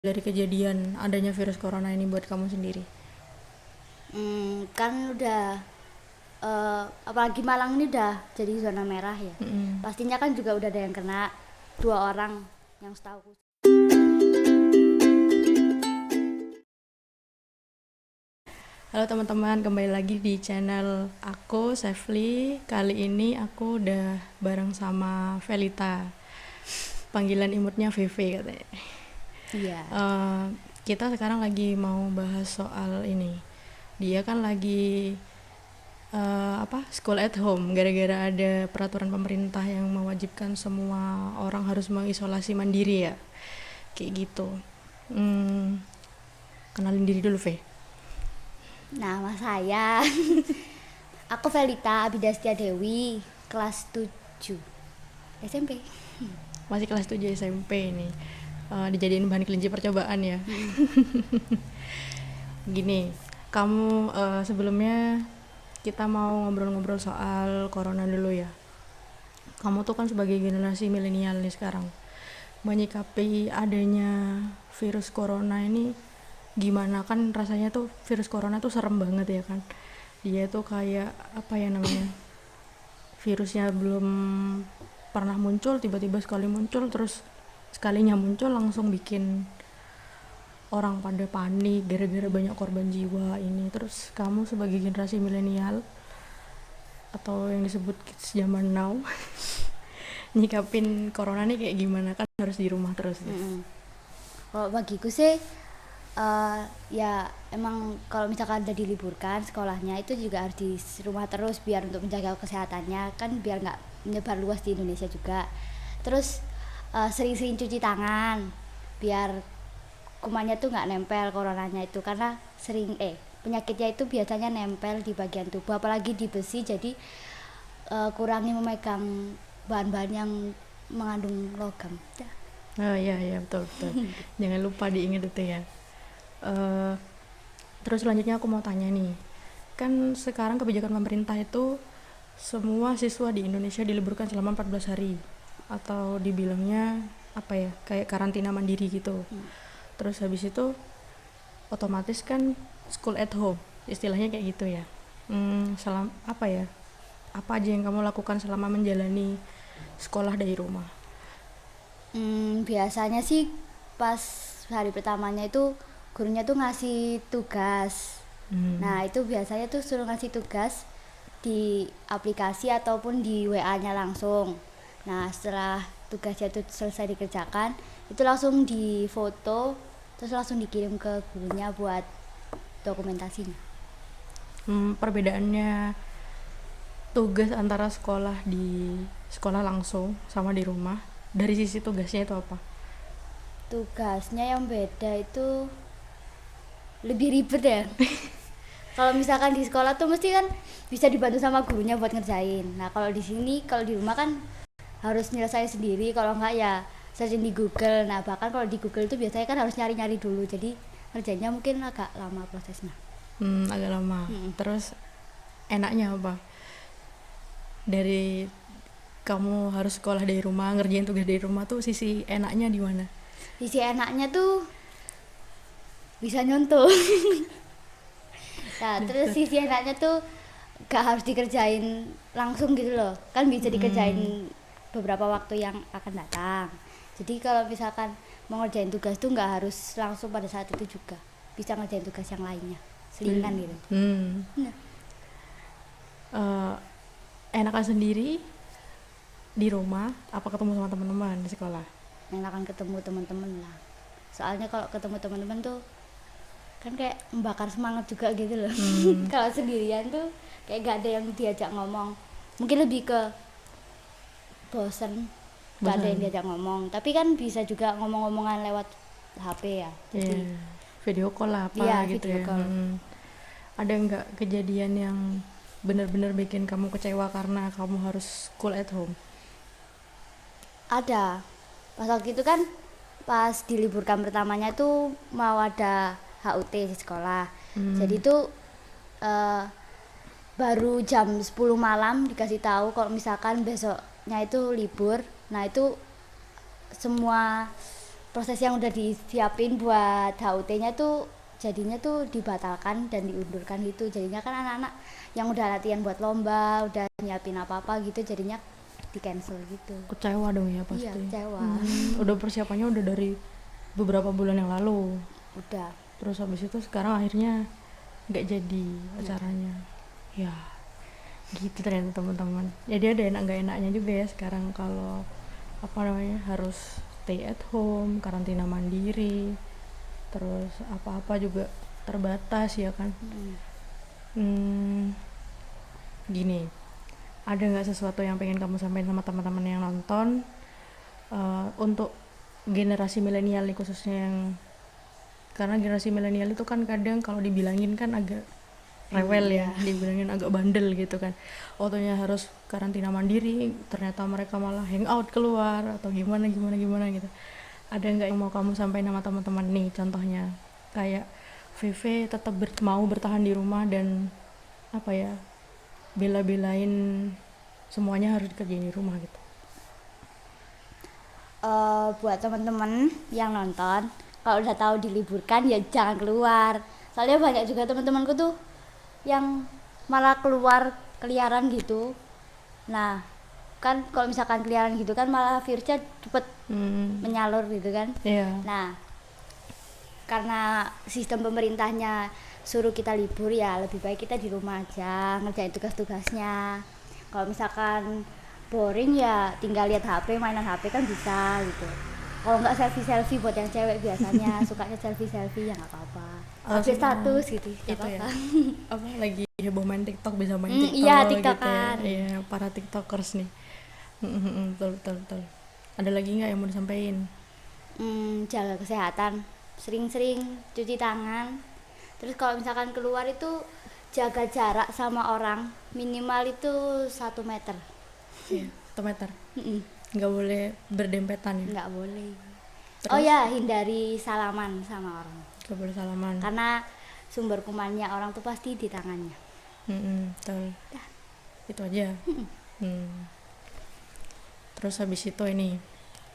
dari kejadian adanya virus corona ini buat kamu sendiri? Kan udah apalagi Malang ini udah jadi zona merah ya. Pastinya kan juga udah ada yang kena 2 orang yang setahu. Halo teman-teman, kembali lagi di channel aku, Sefli. Kali ini aku udah bareng sama Velita. Panggilan imutnya VV katanya. Iya. Kita sekarang lagi mau bahas soal ini. Dia kan lagi school at home, gara-gara ada peraturan pemerintah yang mewajibkan semua orang harus mengisolasi mandiri ya, kayak gitu. Kenalin diri dulu, V. Nama saya aku Velita Abidastia Dewi, kelas 7 SMP. Masih kelas 7 SMP nih. Dijadiin bahan kelinci percobaan ya. Gini, kamu sebelumnya kita mau ngobrol-ngobrol soal corona dulu ya. Kamu tuh kan sebagai generasi milenial nih sekarang, menyikapi adanya virus corona ini gimana? Kan rasanya tuh virus corona tuh serem banget ya kan. Dia tuh kayak apa ya namanya, virusnya belum pernah muncul, tiba-tiba sekali muncul, terus sekalinya muncul langsung bikin orang pada panik gara-gara banyak korban jiwa ini. Terus kamu sebagai generasi milenial atau yang disebut kids zaman now nyikapin corona nih kayak gimana? Kan harus di rumah terus ya. Kalau bagiku sih ya emang kalau misalkan udah diliburkan sekolahnya itu juga harus di rumah terus biar untuk menjaga kesehatannya, kan biar nggak menyebar luas di Indonesia juga. Terus sering-sering cuci tangan biar kumannya tuh nggak nempel coronanya itu, karena penyakitnya itu biasanya nempel di bagian tubuh apalagi di besi, jadi kurangi memegang bahan-bahan yang mengandung logam. Oh iya betul. Jangan lupa diingat itu ya. Terus selanjutnya aku mau tanya nih, kan sekarang kebijakan pemerintah itu semua siswa di Indonesia diliburkan selama 14 hari atau dibilangnya apa ya, kayak karantina mandiri gitu. Terus habis itu otomatis kan school at home, istilahnya kayak gitu ya. Apa aja yang kamu lakukan selama menjalani sekolah dari rumah? Biasanya sih pas hari pertamanya itu gurunya tuh ngasih tugas. Nah itu biasanya tuh suruh ngasih tugas di aplikasi ataupun di WA-nya langsung. Nah setelah tugasnya itu selesai dikerjakan, itu langsung difoto terus langsung dikirim ke gurunya buat dokumentasinya. Perbedaannya tugas antara sekolah langsung sama di rumah, dari sisi tugasnya itu apa? Tugasnya yang beda itu lebih ribet ya. Kalau misalkan di sekolah tuh mesti kan bisa dibantu sama gurunya buat ngerjain. Nah kalau di sini, kalau di rumah kan harus nyelesain sendiri, kalau enggak ya searching di Google. Nah bahkan kalau di Google itu biasanya kan harus nyari-nyari dulu, jadi ngerjainnya mungkin agak lama prosesnya. Agak lama. Terus enaknya apa dari kamu harus sekolah dari rumah, ngerjain tugas dari rumah tuh sisi enaknya di mana? Sisi enaknya tuh bisa nyontoh. Nah terus sisi enaknya tuh gak harus dikerjain langsung gitu loh, kan bisa dikerjain beberapa waktu yang akan datang. Jadi kalau misalkan mau ngerjain tugas tuh nggak harus langsung pada saat itu juga, bisa ngerjain tugas yang lainnya selingan gitu. Nah, Enakan sendiri di rumah apa ketemu sama teman-teman di sekolah? yang akan ketemu teman-teman lah, soalnya kalau ketemu teman-teman tuh kan kayak membakar semangat juga gitu loh. Kalau sendirian tuh kayak gak ada yang diajak ngomong, mungkin lebih ke bosen, gak ada yang diajak ngomong. Tapi kan bisa juga ngomong-ngomongan lewat HP ya, jadi video call lah apa iya, gitu video ya. call. Ada nggak kejadian yang benar-benar bikin kamu kecewa karena kamu harus school at home? Ada, pas waktu itu kan pas diliburkan pertamanya tuh mau ada HUT di sekolah. Jadi tuh baru jam 10 malam dikasih tahu kalau misalkan besoknya itu libur. Nah itu semua proses yang udah disiapin buat HUT-nya tuh jadinya tuh dibatalkan dan diundurkan gitu. Jadinya kan anak-anak yang udah latihan buat lomba, udah nyiapin apa-apa gitu, jadinya di cancel gitu. Kecewa dong ya pasti. Iya, kecewa. Udah persiapannya udah dari beberapa bulan yang lalu. Udah. Terus habis itu sekarang akhirnya nggak jadi acaranya. Ya, gitu ternyata teman-teman. Jadi ada enak nggak enaknya juga ya sekarang kalau apa namanya harus stay at home, karantina mandiri, terus apa-apa juga terbatas ya kan. Gini, ada nggak sesuatu yang pengen kamu sampaikan sama teman-teman yang nonton untuk generasi milenial nih khususnya, yang karena generasi milenial itu kan kadang kalau dibilangin kan agak rewel ya, dibilangin agak bandel gitu kan. Waktunya harus karantina mandiri, ternyata mereka malah hangout keluar atau gimana gitu. Ada nggak yang mau kamu sampaikan sama teman-teman nih, contohnya kayak VV tetap mau bertahan di rumah dan apa ya, bela-belain semuanya harus dikerjain di rumah gitu. Buat teman-teman yang nonton, kalau udah tahu diliburkan ya jangan keluar. Soalnya banyak juga teman-temanku tuh yang malah keluar keliaran gitu. Nah, kan kalau misalkan keliaran gitu kan malah virusnya cepet menyalur gitu kan. Nah, karena sistem pemerintahnya suruh kita libur, ya lebih baik kita di rumah aja ngerjain tugas-tugasnya. Kalau misalkan boring ya tinggal lihat HP, mainan HP kan bisa gitu. Kalau nggak selfie buat yang cewek biasanya sukanya selfie ya nggak apa-apa. Update status gitu nggak Itu ya. apa-apa. Apa lagi heboh main TikTok, bisa main TikTok Iya, gitu TikTokan. ya. Iya, para TikTokers nih. Betul. Ada lagi nggak yang mau disampaikan? Jaga kesehatan, sering-sering cuci tangan. Terus kalau misalkan keluar itu jaga jarak sama orang, minimal itu 1 meter. Iya, 1 meter. Nggak boleh berdempetan ya? Nggak boleh. Terus? Oh ya, hindari salaman sama orang. Nggak boleh salaman. Karena sumber kumannya orang tuh pasti di tangannya. Betul. Itu aja. Terus habis itu ini,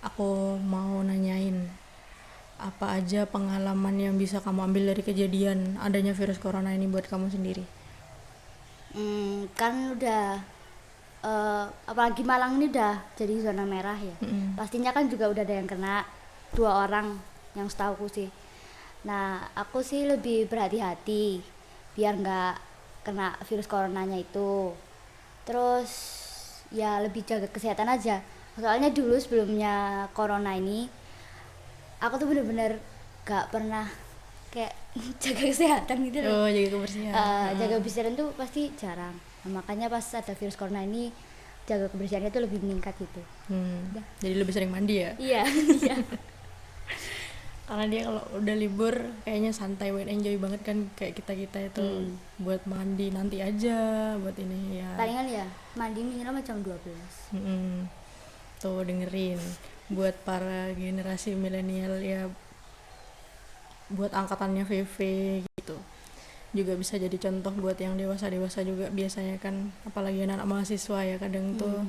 aku mau nanyain apa aja pengalaman yang bisa kamu ambil dari kejadian adanya virus corona ini buat kamu sendiri? Kan udah apalagi Malang ini udah jadi zona merah ya. Pastinya kan juga udah ada yang kena, 2 orang yang setahuku sih. Nah, aku sih lebih berhati-hati biar nggak kena virus coronanya itu. Terus ya lebih jaga kesehatan aja. Soalnya dulu sebelumnya corona ini aku tuh bener-bener gak pernah kayak jaga kesehatan gitu loh. Jaga kebersihan. Jaga kebersihan tuh pasti jarang. Nah, makanya pas ada virus corona ini jaga kebersihannya tuh lebih meningkat gitu. Jadi lebih sering mandi ya? Iya. Karena dia kalau udah libur kayaknya santai banget, enjoy banget kan, kayak kita itu buat mandi nanti aja, buat ini ya. Palingan ya mandi minimal jam 12. Tuh dengerin, buat para generasi milenial ya, buat angkatannya VV gitu, juga bisa jadi contoh buat yang dewasa juga. Biasanya kan apalagi anak mahasiswa ya, kadang tuh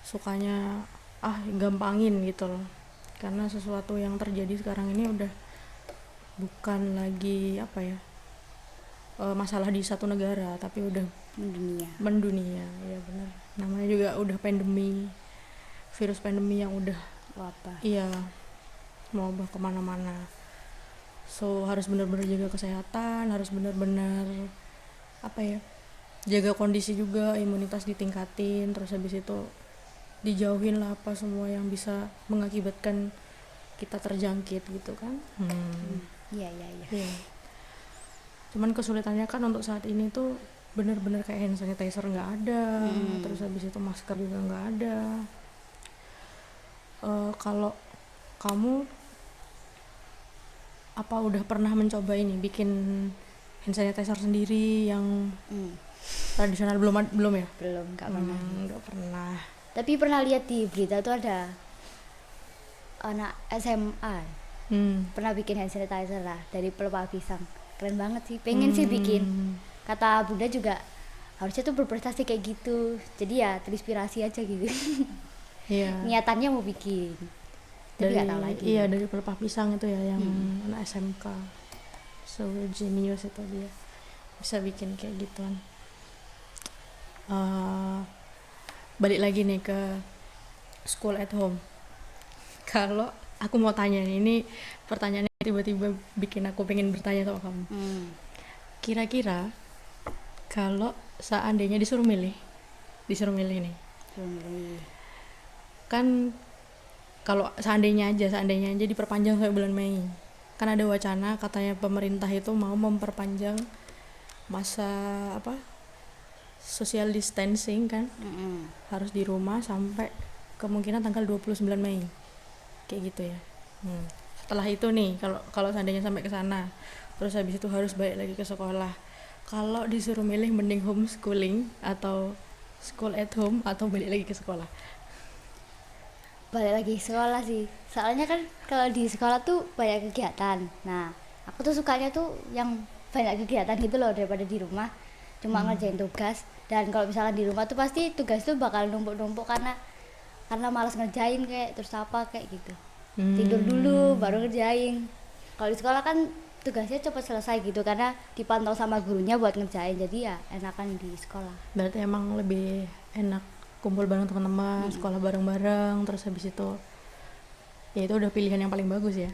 sukanya gampangin gitu loh, karena sesuatu yang terjadi sekarang ini udah bukan lagi apa ya, masalah di satu negara, tapi udah mendunia. Ya benar, namanya juga udah pandemi, virus pandemi yang udah wabah. Iya, mewabah kemana-mana. So harus benar-benar jaga kesehatan, harus benar-benar apa ya, jaga kondisi juga, imunitas ditingkatin. Terus habis itu dijauhin lah apa semua yang bisa mengakibatkan kita terjangkit gitu kan. Iya. Cuman kesulitannya kan untuk saat ini tuh bener-bener kayak hand sanitizer nggak ada, terus habis itu masker juga nggak ada. Kalau kamu apa udah pernah mencoba ini bikin hand sanitizer sendiri yang tradisional? Belum ya? Belum, nggak pernah. Tapi pernah lihat di berita tuh ada anak SMA pernah bikin hand sanitizer lah dari pelepah pisang. Keren banget sih, pengen sih bikin. Kata bunda juga harusnya tuh berprestasi kayak gitu, jadi ya terinspirasi aja gitu. Iya. Niatannya mau bikin. Tapi nggak tahu lagi. Iya, dari pelepah pisang itu ya, yang anak SMK. So genius itu dia, bisa bikin kayak gituan. Balik lagi nih ke school at home. Kalau aku mau tanya nih, ini pertanyaannya tiba-tiba bikin aku pengen bertanya sama kamu. Kira-kira kalau seandainya disuruh milih nih, kan kalau seandainya aja diperpanjang sampai bulan Mei, kan ada wacana katanya pemerintah itu mau memperpanjang masa social distancing kan, harus di rumah sampai kemungkinan tanggal 29 Mei kayak gitu ya. Setelah itu nih, kalau seandainya sampai ke sana, terus habis itu harus balik lagi ke sekolah, kalau disuruh milih mending homeschooling atau school at home atau balik lagi ke sekolah? Balik lagi sekolah sih, soalnya kan kalau di sekolah tuh banyak kegiatan. Nah, aku tuh sukanya tuh yang banyak kegiatan gitu loh, daripada di rumah cuma ngerjain tugas. Dan kalau misalkan di rumah tuh pasti tugas tuh bakal numpuk-numpuk karena malas ngerjain kayak gitu. Tidur dulu baru ngerjain. Kalau di sekolah kan tugasnya cepat selesai gitu karena dipantau sama gurunya buat ngerjain, jadi ya enakan di sekolah. Berarti emang lebih enak kumpul bareng teman-teman, sekolah bareng-bareng, terus habis itu ya itu udah pilihan yang paling bagus ya.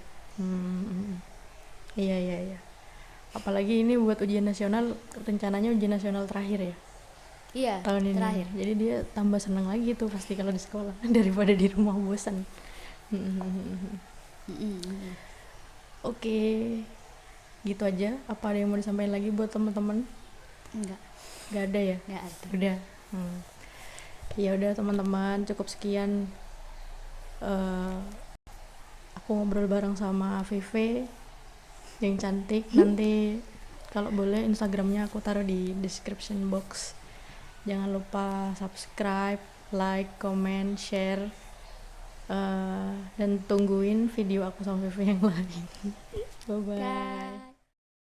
Iya. Apalagi ini buat ujian nasional, rencananya ujian nasional terakhir ya Iya, tahun ini. terakhir. Jadi dia tambah seneng lagi tuh pasti kalau di sekolah daripada di rumah bosan. Oke, gitu aja. Apa ada yang mau disampaikan lagi buat teman-teman? Enggak Gak ada ya? ada. Udah. Ya udah teman-teman, cukup sekian. Aku ngobrol bareng sama Vive yang cantik. Nanti kalau boleh Instagramnya aku taruh di description box. Jangan lupa subscribe, like, comment, share, dan tungguin video aku sama Vivi yang lain. Bye bye.